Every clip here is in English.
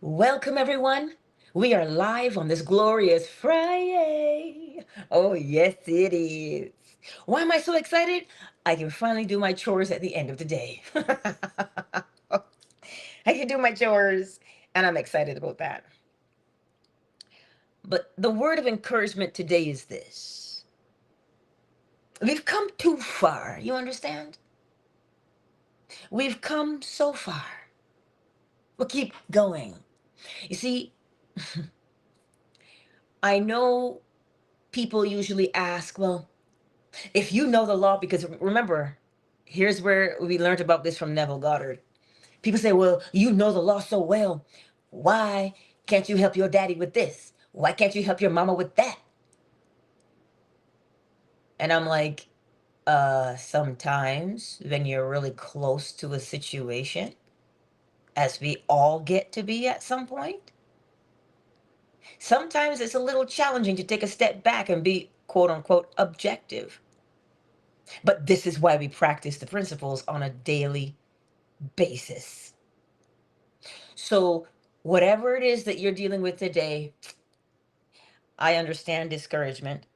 Welcome, everyone. We are live on this glorious Friday. Oh, yes, it is. Why am I so excited? I can finally do my chores at the end of the day. I can do my chores, and I'm excited about that. But the word of encouragement today is this: we've come too far. You understand? We've come so far. We'll keep going. You see, I know people usually ask, well, if you know the law, because remember, here's where we learned about this from Neville Goddard. People say, well, you know the law so well. Why can't you help your daddy with this? Why can't you help your mama with that? And I'm like, sometimes when you're really close to a situation, as we all get to be at some point, sometimes it's a little challenging to take a step back and be quote unquote objective. But this is why we practice the principles on a daily basis. So, whatever it is that you're dealing with today, I understand discouragement.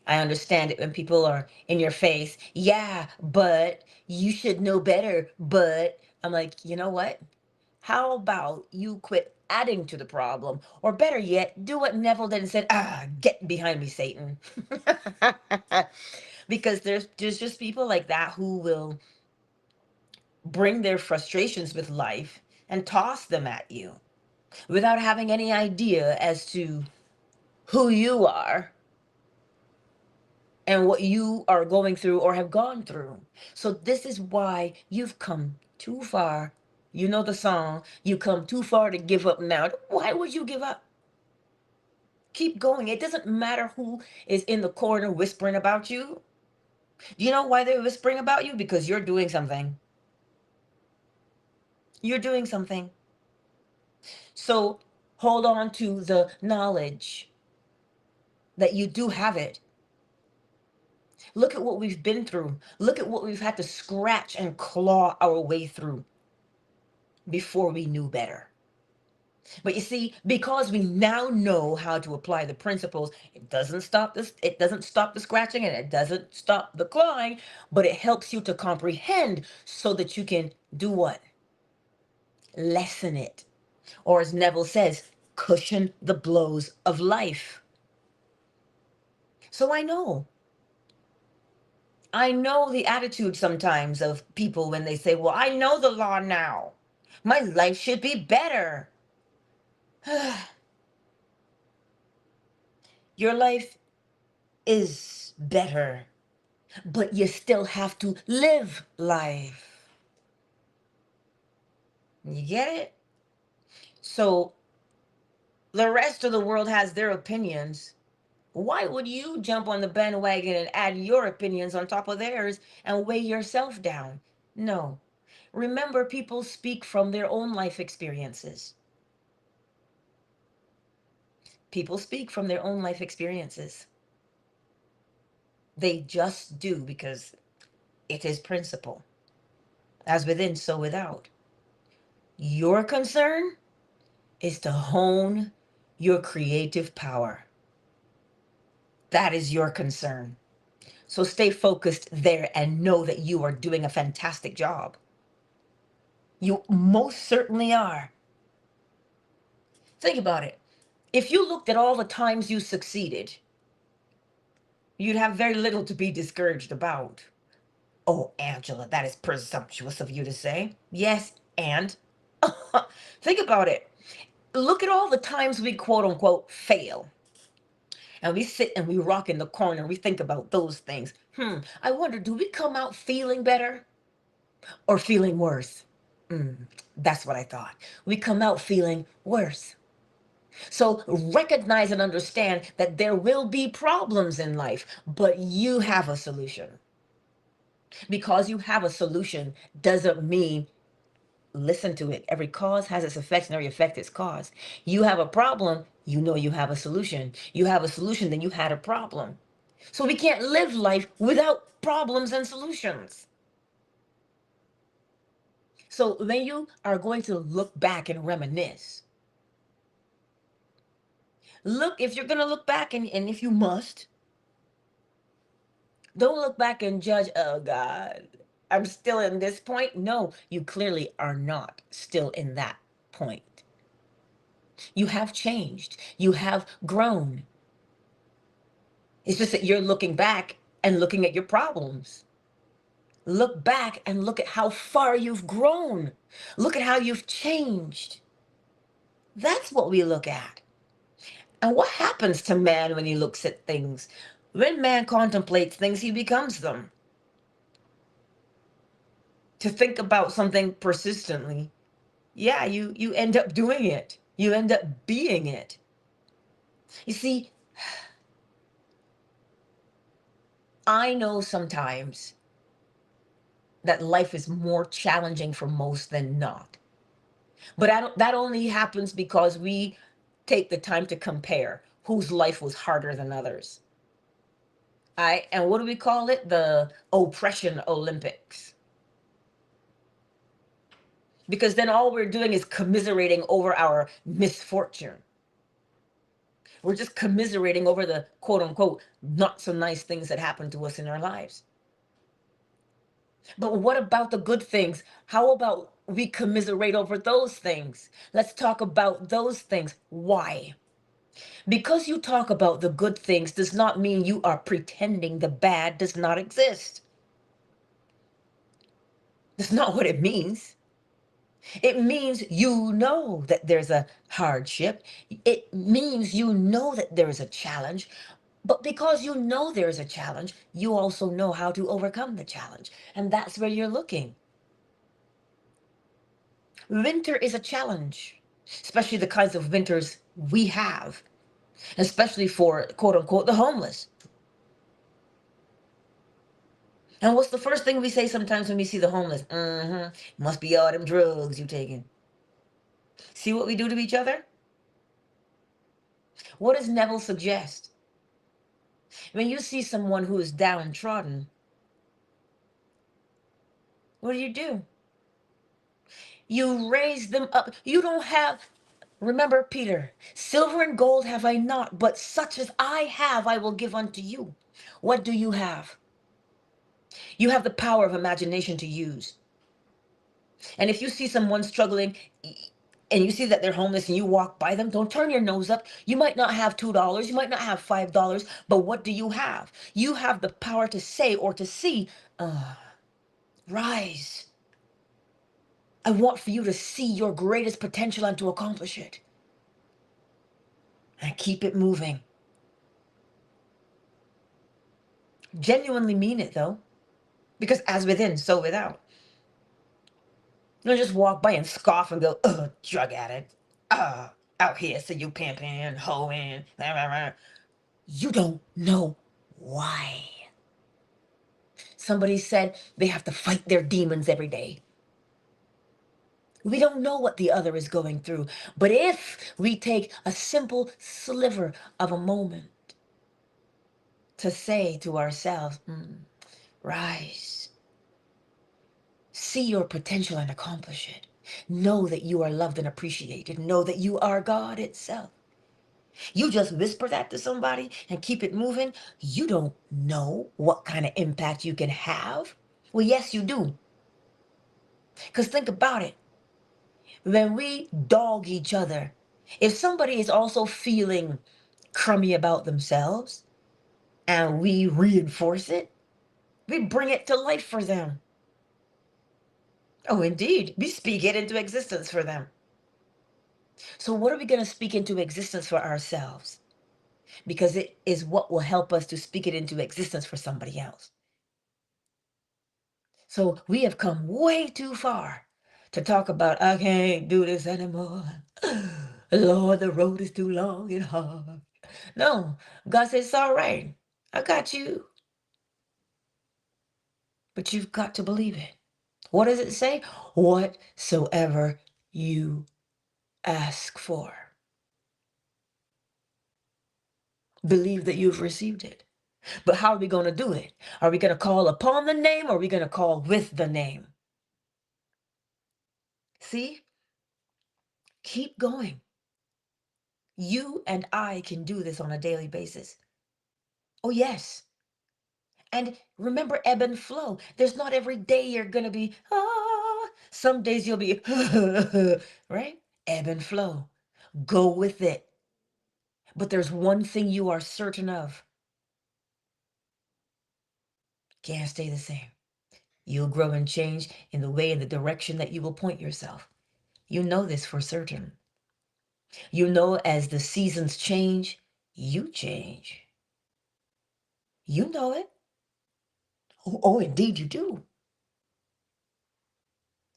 I understand it when people are in your face. Yeah, but you should know better. But I'm like, you know what? How about you quit adding to the problem? Or better yet, do what Neville did and said, get behind me, Satan. Because there's just people like that who will bring their frustrations with life and toss them at you without having any idea as to who you are and what you are going through or have gone through. So this is why you've come too far. You know the song, you come too far to give up now. Why would you give up? Keep going. It doesn't matter who is in the corner whispering about you. Do you know why they're whispering about you? Because you're doing something. You're doing something. So hold on to the knowledge that you do have it. Look at what we've been through. Look at what we've had to scratch and claw our way through before we knew better. But you see, because we now know how to apply the principles, it doesn't stop the scratching and it doesn't stop the clawing, but it helps you to comprehend so that you can do what? Lessen it. Or as Neville says, cushion the blows of life. So I know the attitude sometimes of people when they say, well, I know the law now. My life should be better. Your life is better, but you still have to live life. You get it? So the rest of the world has their opinions. Why would you jump on the bandwagon and add your opinions on top of theirs and weigh yourself down? No. Remember, people speak from their own life experiences. People speak from their own life experiences. They just do because it is principle. As within, so without. Your concern is to hone your creative power. That is your concern. So stay focused there and know that you are doing a fantastic job. You most certainly are. Think about it. If you looked at all the times you succeeded, you'd have very little to be discouraged about. Oh, Angela, that is presumptuous of you to say. Yes, and think about it. Look at all the times we quote unquote fail. And we sit and we rock in the corner and we think about those things. I wonder, do we come out feeling better or feeling worse? That's what I thought. We come out feeling worse. So recognize and understand that there will be problems in life, but you have a solution. Because you have a solution doesn't mean, listen to it, every cause has its effects and every effect its cause. You have a problem, you know you have a solution. You have a solution, then you had a problem. So we can't live life without problems and solutions. So when you are going to look back and reminisce, Look, if you're going to look back, and if you must, don't look back and judge, oh God, I'm still in this point. No, you clearly are not still in that point. You have changed. You have grown. It's just that you're looking back and looking at your problems. Look back and look at how far you've grown. Look at how you've changed. That's what we look at. And what happens to man when he looks at things? When man contemplates things, he becomes them. To think about something persistently, yeah, you end up doing it. You end up being it. You see, I know sometimes that life is more challenging for most than not. But I don't, that only happens because we take the time to compare whose life was harder than others. And what do we call it? The oppression Olympics. Because then all we're doing is commiserating over our misfortune. We're just commiserating over the quote unquote not so nice things that happen to us in our lives. But what about the good things? How about we commiserate over those things? Let's talk about those things. Why? Because you talk about the good things does not mean you are pretending the bad does not exist. That's not what it means. It means you know that there's a hardship. It means you know that there is a challenge. But because you know there's a challenge, you also know how to overcome the challenge. And that's where you're looking. Winter is a challenge, especially the kinds of winters we have, especially for quote unquote the homeless. And what's the first thing we say sometimes when we see the homeless? Must be all them drugs you taking. See what we do to each other? What does Neville suggest? When you see someone who is downtrodden, what do? You raise them up. You don't have, remember Peter, silver and gold have I not, but such as I have, I will give unto you. What do you have? You have the power of imagination to use. And if you see someone struggling and you see that they're homeless and you walk by them, don't turn your nose up. You might not have $2, you might not have $5, but what do you have? You have the power to say or to see, rise. I want for you to see your greatest potential and to accomplish it. And keep it moving. Genuinely mean it though, because as within, so without. Don't just walk by and scoff and go, ugh, drug addict. Out here, so you pimping, hoeing. You don't know why. Somebody said they have to fight their demons every day. We don't know what the other is going through. But if we take a simple sliver of a moment to say to ourselves, rise, see your potential and accomplish it. Know that you are loved and appreciated. Know that you are God itself. You just whisper that to somebody and keep it moving. You don't know what kind of impact you can have. Well, yes, you do. Because think about it. When we dog each other, if somebody is also feeling crummy about themselves and we reinforce it, we bring it to life for them. Oh, indeed. We speak it into existence for them. So what are we going to speak into existence for ourselves? Because it is what will help us to speak it into existence for somebody else. So we have come way too far to talk about, I can't do this anymore. Lord, the road is too long and hard. No, God says, it's all right. I got you. But you've got to believe it. What does it say? Whatsoever you ask for. Believe that you've received it. But how are we going to do it? Are we going to call upon the name or are we going to call with the name? See? Keep going. You and I can do this on a daily basis. Oh, yes. And remember ebb and flow. There's not every day you're going to be, ah. Some days you'll be, right? Ebb and flow. Go with it. But there's one thing you are certain of. Can't stay the same. You'll grow and change in the way and the direction that you will point yourself. You know this for certain. You know as the seasons change, you change. You know it. Oh, indeed you do.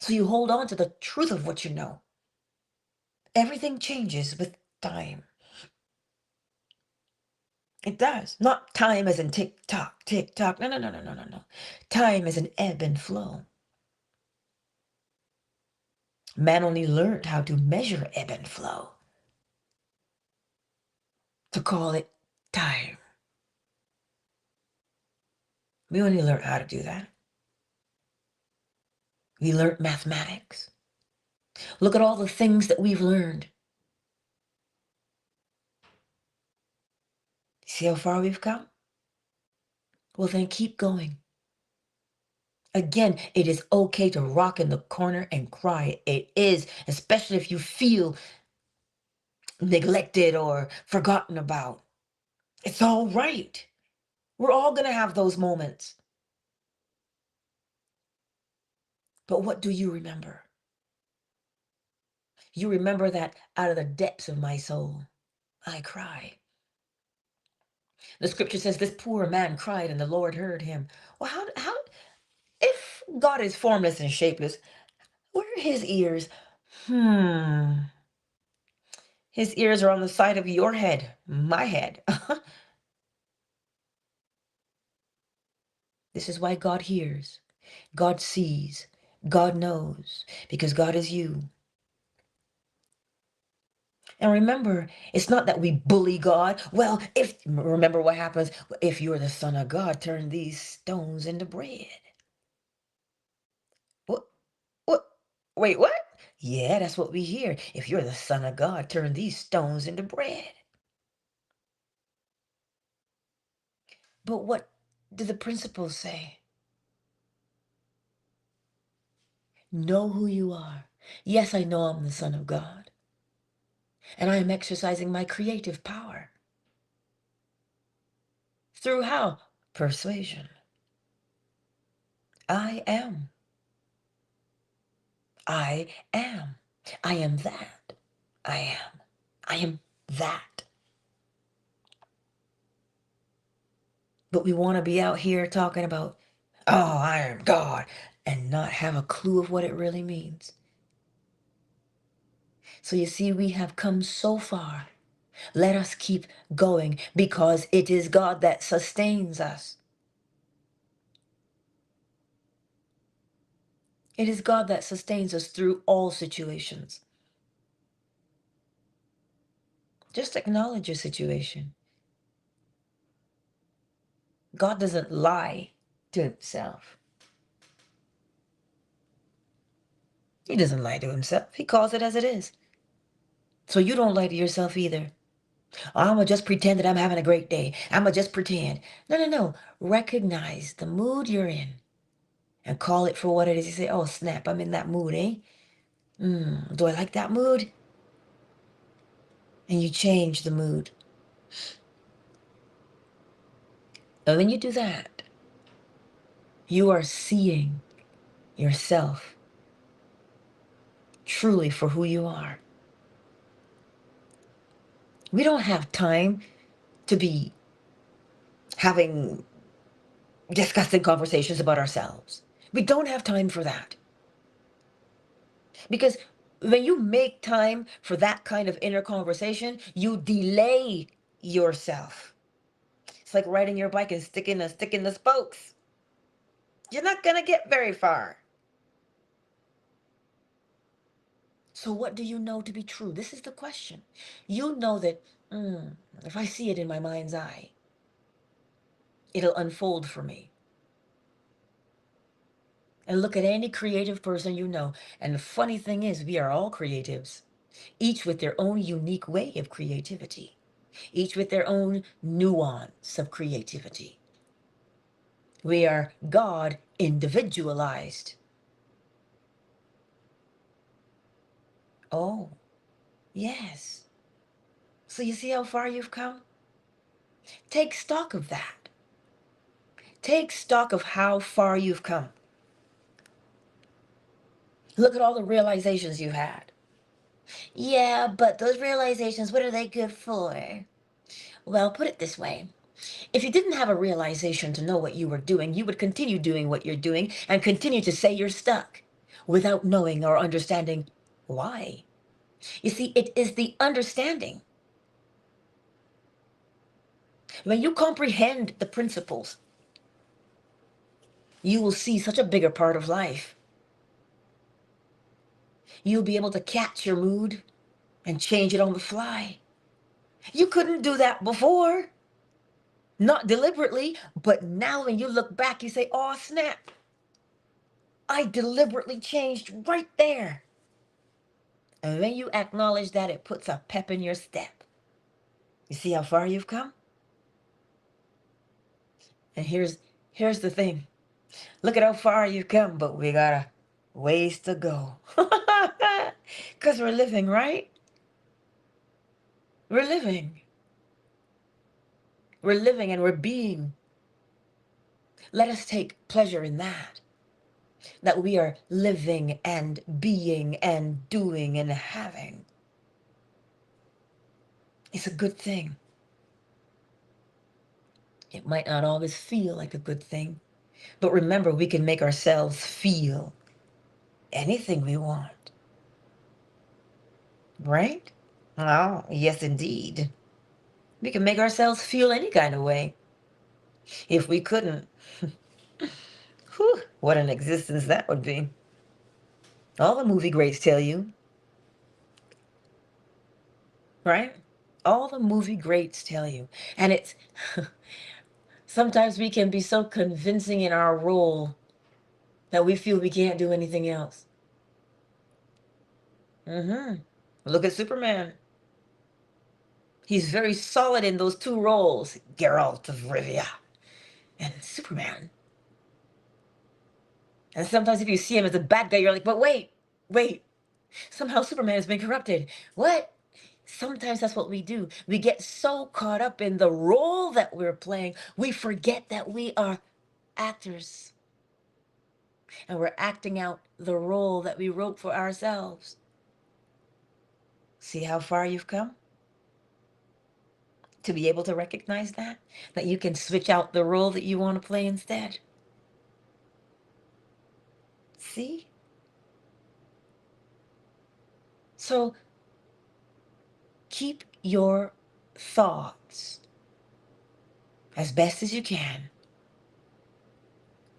So you hold on to the truth of what you know. Everything changes with time. It does. Not time as in tick tock, tick tock. No, no, no, no, no, no, no. Time is an ebb and flow. Man only learned how to measure ebb and flow, to call it time. We only learned how to do that. We learned mathematics. Look at all the things that we've learned. See how far we've come? Well, then keep going. Again, it is okay to rock in the corner and cry. It is, especially if you feel neglected or forgotten about. It's all right. We're all going to have those moments. But what do you remember? You remember that out of the depths of my soul, I cry. The scripture says this poor man cried and the Lord heard him. Well, if God is formless and shapeless, where are his ears? His ears are on the side of your head, my head. This is why God hears, God sees, God knows, because God is you. And remember, it's not that we bully God. Well, remember what happens if you're the Son of God, turn these stones into bread. What? What? Wait, what? Yeah, that's what we hear. If you're the Son of God, turn these stones into bread. But what do the principles say? Know who you are. Yes, I know I'm the Son of God, and I am exercising my creative power. Through how? Persuasion. I am. I am. I am that. I am. I am that. But we want to be out here talking about, oh, I am God, and not have a clue of what it really means. So you see, we have come so far. Let us keep going because it is God that sustains us. It is God that sustains us through all situations. Just acknowledge your situation. God doesn't lie to himself. He doesn't lie to himself. He calls it as it is. So you don't lie to yourself either. I'm going to just pretend that I'm having a great day. I'm going to just pretend. No, no, no. Recognize the mood you're in and call it for what it is. You say, oh, snap, I'm in that mood, eh? Do I like that mood? And you change the mood. And when you do that, you are seeing yourself truly for who you are. We don't have time to be having disgusting conversations about ourselves. We don't have time for that. Because when you make time for that kind of inner conversation, you delay yourself. It's like riding your bike and sticking the spokes. You're not going to get very far. So what do you know to be true? This is the question. You know that if I see it in my mind's eye, it'll unfold for me. And look at any creative person you know. And the funny thing is, we are all creatives. each with their own unique way of creativity, each with their own nuance of creativity. We are God individualized. Oh, yes. So you see how far you've come? Take stock of that. Take stock of how far you've come. Look at all the realizations you've had. Yeah, but those realizations, what are they good for? Well, put it this way. If you didn't have a realization to know what you were doing, you would continue doing what you're doing and continue to say you're stuck without knowing or understanding why. You see, it is the understanding. When you comprehend the principles, you will see such a bigger part of life. You'll be able to catch your mood and change it on the fly. You couldn't do that before, not deliberately, but now when you look back, you say, oh, snap, I deliberately changed right there. And when you acknowledge that, it puts a pep in your step. You see how far you've come? And here's the thing. Look at how far you've come, but we got a ways to go. Because we're living, right? We're living. We're living and we're being. Let us take pleasure in that. That we are living and being and doing and having. It's a good thing. It might not always feel like a good thing, but remember, we can make ourselves feel anything we want, right? Oh, yes, indeed. We can make ourselves feel any kind of way. If we couldn't, whew, what an existence that would be. All the movie greats tell you, right? All the movie greats tell you. And it's sometimes we can be so convincing in our role that we feel we can't do anything else. Look at Superman. He's very solid in those two roles, Geralt of Rivia and Superman. And sometimes if you see him as a bad guy, you're like, but wait, somehow Superman has been corrupted. What? Sometimes that's what we do. We get so caught up in the role that we're playing, we forget that we are actors and we're acting out the role that we wrote for ourselves. See how far you've come? To be able to recognize that you can switch out the role that you want to play instead. See? So keep your thoughts as best as you can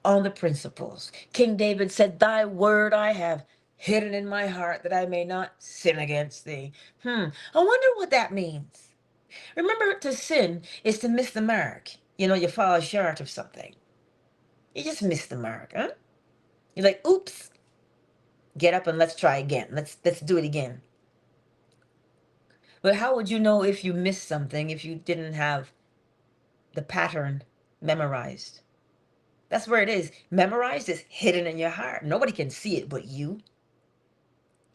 on the principles. King David said, thy word I have hidden in my heart that I may not sin against thee. I wonder what that means. Remember, to sin is to miss the mark. You fall short of something. You just miss the mark, huh? You're like, oops, get up and let's try again. Let's do it again. But how would you know if you missed something if you didn't have the pattern memorized? That's where it is. Memorized is hidden in your heart. Nobody can see it but you.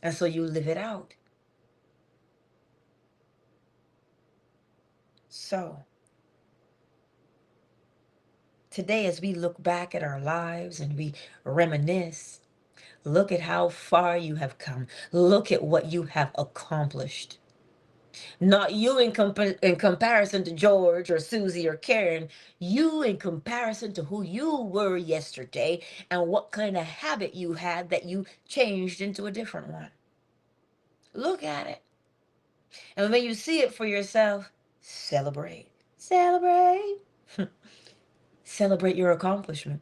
And so you live it out. So today, as we look back at our lives and we reminisce, look at how far you have come. Look at what you have accomplished. Not you in comparison to George or Susie or Karen. You in comparison to who you were yesterday and what kind of habit you had that you changed into a different one. Look at it. And when you see it for yourself, celebrate. Celebrate. Celebrate your accomplishment.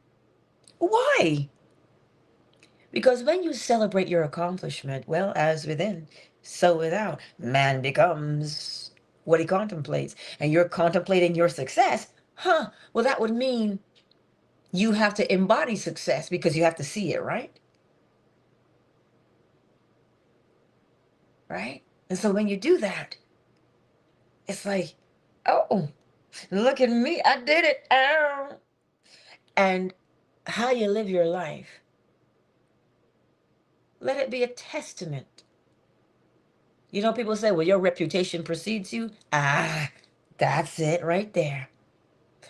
Why? Because when you celebrate your accomplishment, well, as within, so without, man becomes what he contemplates. And you're contemplating your success, well, that would mean you have to embody success because you have to see it, right? Right? And so when you do that, it's like, oh, look at me, I did it. Ow. And how you live your life, let it be a testament. You know, people say, well, your reputation precedes you. Ah, that's it right there.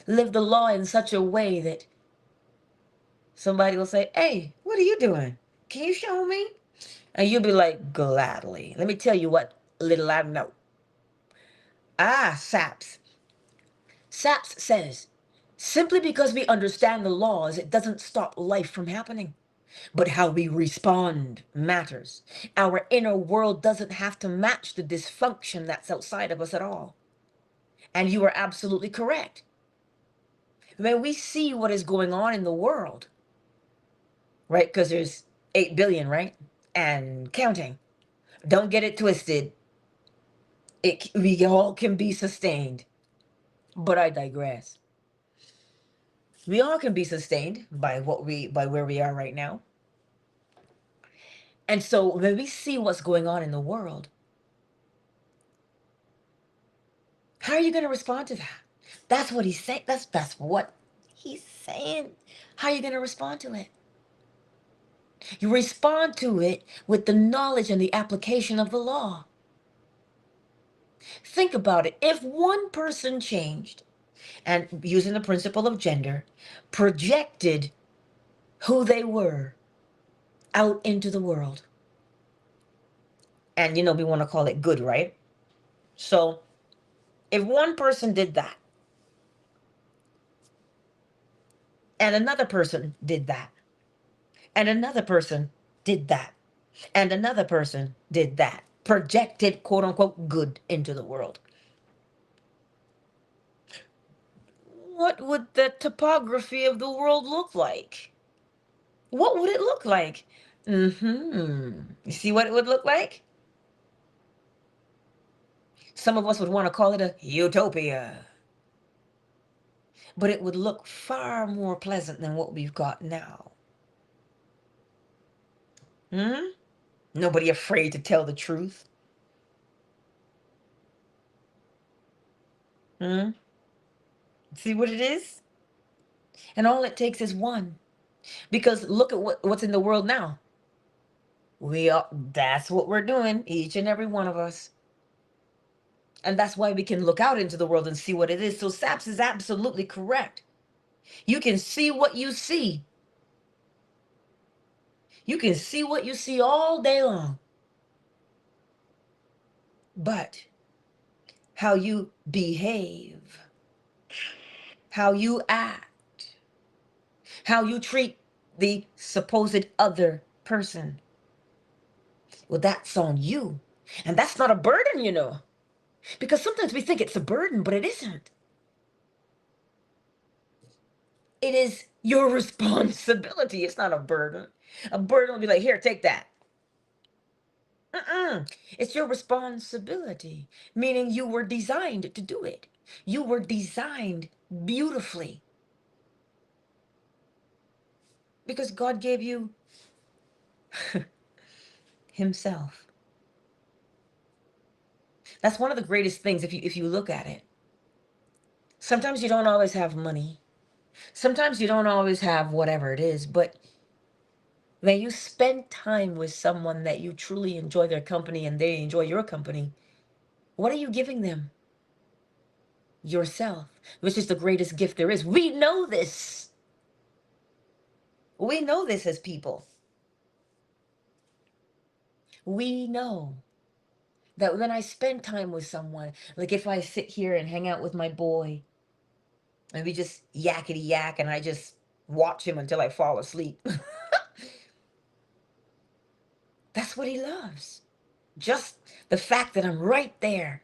Live the law in such a way that somebody will say, hey, what are you doing? Can you show me? And you'll be like, gladly. Let me tell you what little I know. Ah, Saps. Saps says, simply because we understand the laws, it doesn't stop life from happening. But how we respond matters. Our inner world doesn't have to match the dysfunction that's outside of us at all. And you are absolutely correct. When we see what is going on in the world, right? Because there's 8 billion, right? And counting. Don't get it twisted. We all can be sustained. But I digress. We all can be sustained by by where we are right now. And so when we see what's going on in the world, how are you going to respond to that? That's what he's saying. That's what he's saying. How are you going to respond to it? You respond to it with the knowledge and the application of the law. Think about it. If one person changed and using the principle of gender, projected who they were out into the world, and we want to call it good, right? So if one person did that, and another person did that, and another person did that, and another person did that, projected quote unquote good into the world, what would the topography of the world look like? What would it look like? You see what it would look like? Some of us would want to call it a utopia. But it would look far more pleasant than what we've got now. Hmm? Nobody afraid to tell the truth. Hmm? See what it is? And all it takes is one. Because look at what's in the world now. That's what we're doing, each and every one of us. And that's why we can look out into the world and see what it is. So Saps is absolutely correct. You can see what you see. You can see what you see all day long. But how you behave, how you act, how you treat the supposed other person, well, that's on you. And that's not a burden. Because sometimes we think it's a burden, but it isn't. It is your responsibility. It's not a burden. A burden will be like, here, take that. It's your responsibility, meaning you were designed to do it. You were designed beautifully because God gave you himself. That's one of the greatest things if you look at it. Sometimes you don't always have money. Sometimes you don't always have whatever it is, but when you spend time with someone that you truly enjoy their company and they enjoy your company, what are you giving them? Yourself, which is the greatest gift there is. We know this. We know this as people. We know that when I spend time with someone, like if I sit here and hang out with my boy and we just yakety yak and I just watch him until I fall asleep, that's what he loves. Just the fact that I'm right there.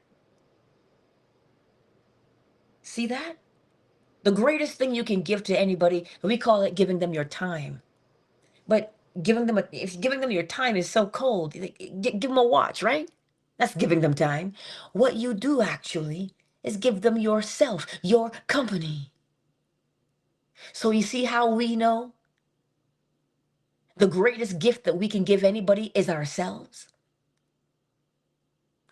See that? The greatest thing you can give to anybody, we call it giving them your time. But if giving them your time is so cold, give them a watch, right? That's giving them time. What you do actually is give them yourself, your company. So you see how we know the greatest gift that we can give anybody is ourselves?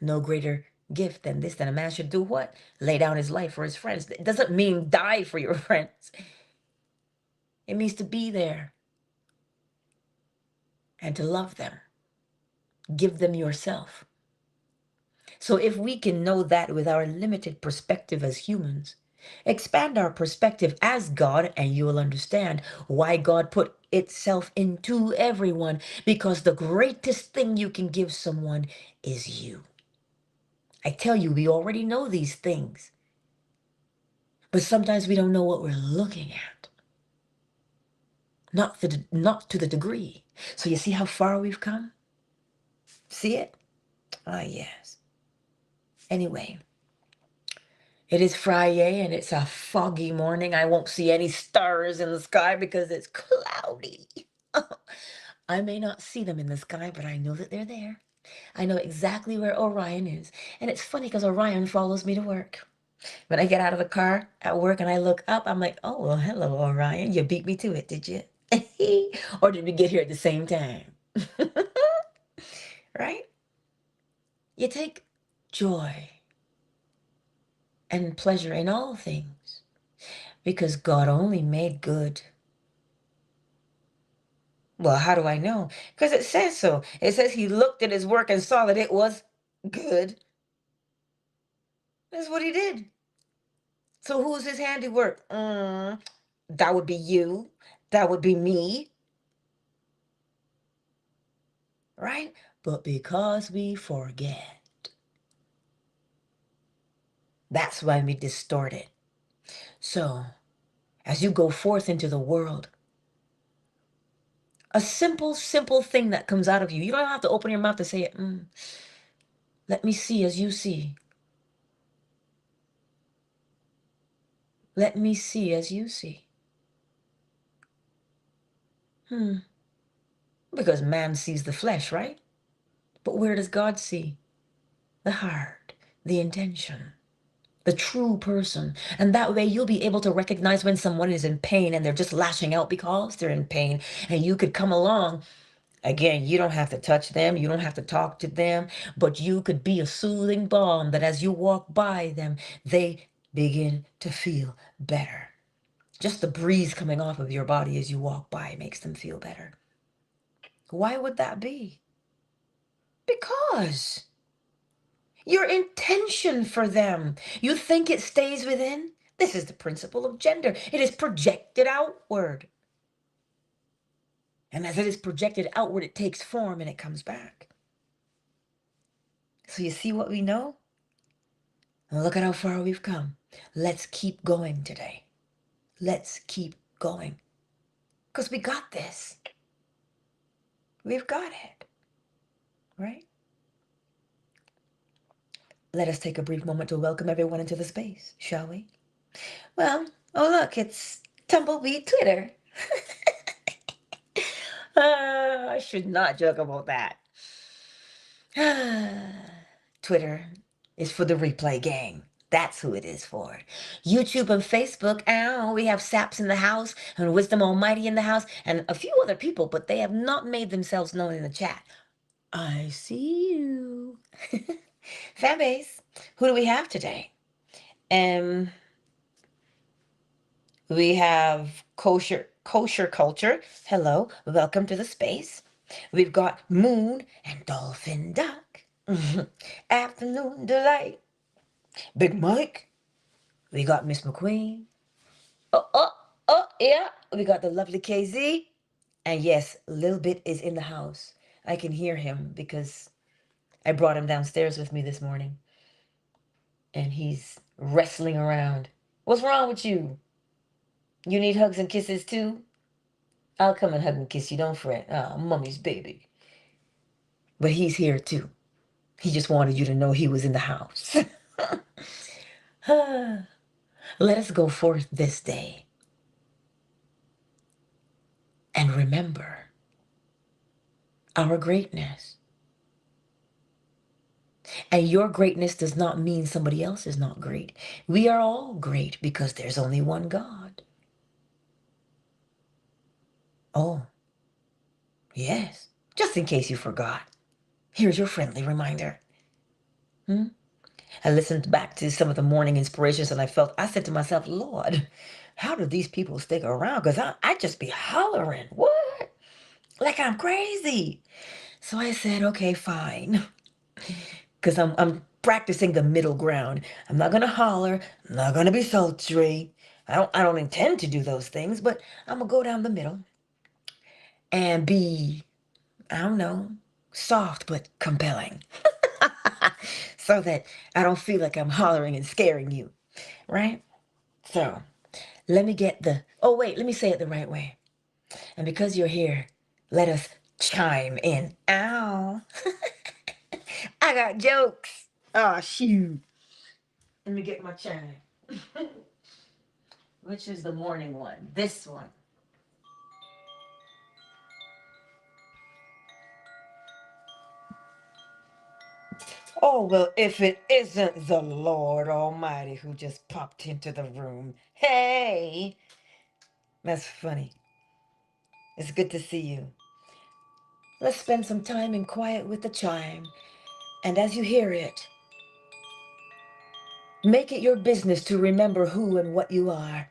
No greater gift than this, than a man should do what? Lay down his life for his friends. It doesn't mean die for your friends. It means to be there and to love them. Give them yourself. So if we can know that with our limited perspective as humans, expand our perspective as God, and you will understand why God put itself into everyone, because the greatest thing you can give someone is you. I tell you, we already know these things, but sometimes we don't know what we're looking at. Not to the degree. So you see how far we've come? See it? Ah, yes. Anyway, it is Friday and it's a foggy morning. I won't see any stars in the sky because it's cloudy. I may not see them in the sky, but I know that they're there. I know exactly where Orion is. And it's funny because Orion follows me to work. When I get out of the car at work and I look up, I'm like, oh, well, hello, Orion. You beat me to it, did you? Or did we get here at the same time? Right? You take joy and pleasure in all things because God only made good. Well, how do I know? Because it says so. It says he looked at his work and saw that it was good. That's what he did. So who's his handiwork? That would be you. That would be me. Right? But because we forget, that's why we distort it. So, as you go forth into the world, a simple, simple thing that comes out of you, you don't have to open your mouth to say it. Let me see as you see. Let me see as you see. Because man sees the flesh, right? But where does God see? The heart, the intention, the true person. And that way you'll be able to recognize when someone is in pain and they're just lashing out because they're in pain. And you could come along. Again, you don't have to touch them. You don't have to talk to them. But you could be a soothing balm that as you walk by them, they begin to feel better. Just the breeze coming off of your body as you walk by makes them feel better. Why would that be? Because your intention for them. You think it stays within? This is the principle of gender. It is projected outward. And as it is projected outward, it takes form and it comes back. So you see what we know? And look at how far we've come. Let's keep going today. Let's keep going. Because we got this. We've got it. Right? Let us take a brief moment to welcome everyone into the space, shall we? Well, oh look, it's Tumbleweed Twitter. I should not joke about that. Twitter is for the replay gang. That's who it is for. YouTube and Facebook, we have Saps in the house and Wisdom Almighty in the house and a few other people, but they have not made themselves known in the chat. I see you. Fan base, who do we have today? We have kosher culture. Hello, welcome to the space. We've got Moon and Dolphin Duck. Afternoon delight. Big Mike. We got Miss McQueen. Yeah. We got the lovely KZ. And yes, Lil Bit is in the house. I can hear him because I brought him downstairs with me this morning. And he's wrestling around. What's wrong with you? You need hugs and kisses too? I'll come and hug and kiss you. Don't fret. Oh, mommy's baby. But he's here too. He just wanted you to know he was in the house. Let us go forth this day and remember our greatness. And your greatness does not mean somebody else is not great. We are all great because there's only one God. Oh, yes. Just in case you forgot, here's your friendly reminder. Hmm? I listened back to some of the morning inspirations and I said to myself, Lord, how do these people stick around? Because I just be hollering. What? Like I'm crazy. So I said, okay, fine. Because I'm practicing the middle ground. I'm not gonna holler, I'm not gonna be sultry. I don't intend to do those things, but I'm gonna go down the middle and be, I don't know, soft but compelling. So that I don't feel like I'm hollering and scaring you, right? So let me get the, oh wait, let me say it the right way. And because you're here, let us chime in. Ow. I got jokes. Oh, shoot. Let me get my chime. Which is the morning one? This one. Oh, well, if it isn't the Lord Almighty who just popped into the room. Hey, that's funny. It's good to see you. Let's spend some time in quiet with the chime. And as you hear it, make it your business to remember who and what you are.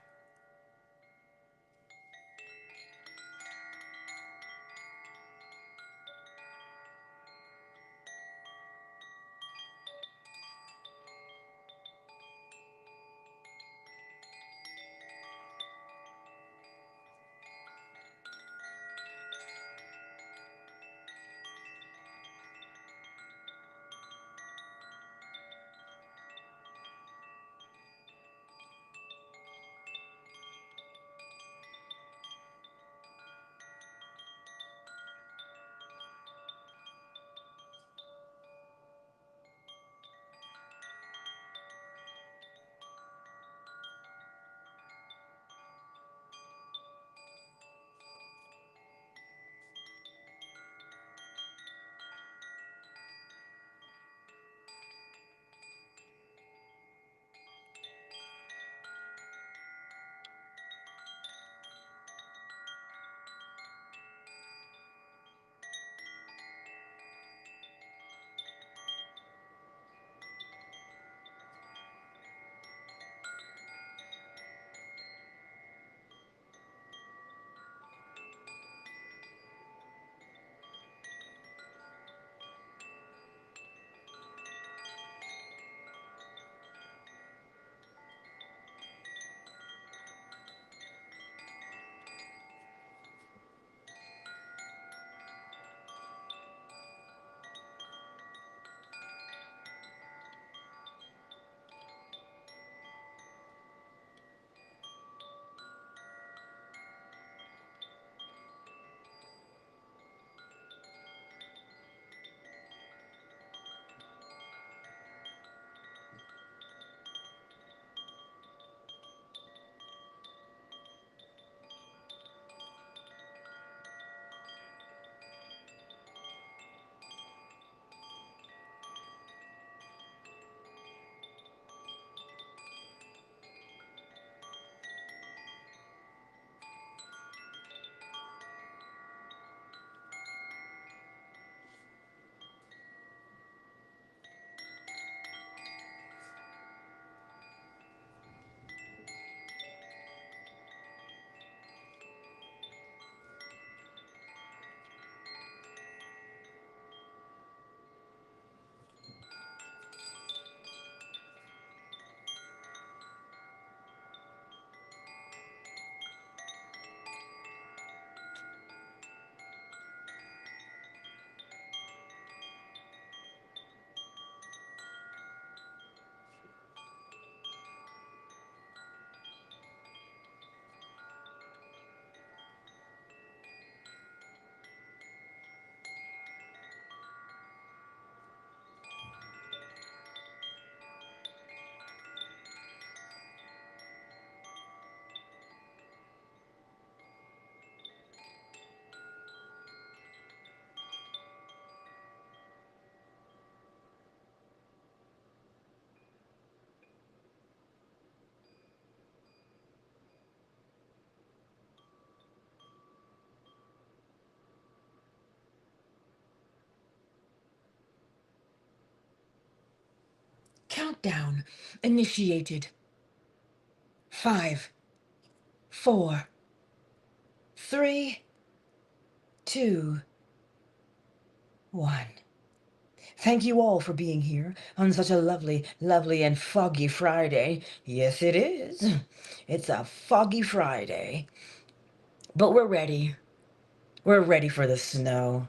Countdown initiated. 5, 4, 3, 2, 1. Thank you all for being here on such a lovely, lovely and foggy Friday. Yes, it is. It's a foggy Friday. But we're ready. We're ready for the snow.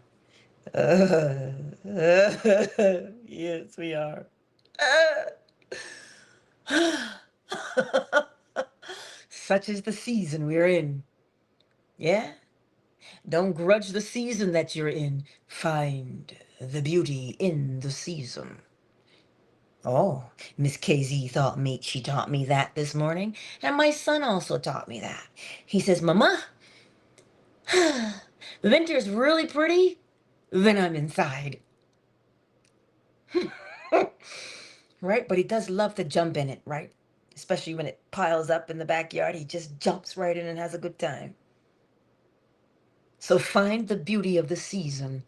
Yes, we are. Such is the season we're in. Yeah? Don't grudge the season that you're in. Find the beauty in the season. Oh, Miss KZ she taught me that this morning, and my son also taught me that. He says, Mama, winter's really pretty, then I'm inside. Right? But he does love to jump in it, right? Especially when it piles up in the backyard. He just jumps right in and has a good time. So find the beauty of the season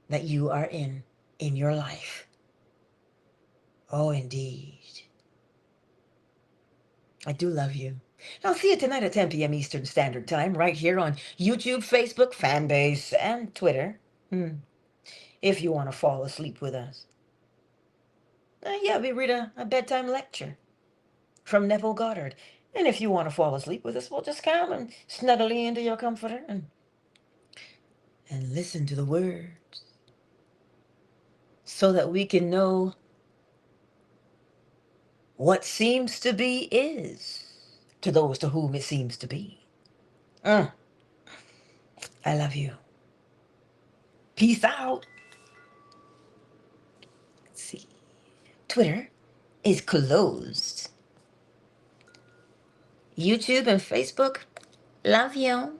that you are in your life. Oh, indeed. I do love you. I'll see you tonight at 10 p.m. Eastern Standard Time, right here on YouTube, Facebook, Fanbase, and Twitter. If you want to fall asleep with us. Yeah, we read a bedtime lecture from Neville Goddard. And if you want to fall asleep with us, we'll just come and snuggly into your comforter and listen to the words so that we can know what seems to be is to those to whom it seems to be. I love you. Peace out. Let's see. Twitter is closed. YouTube and Facebook, love you.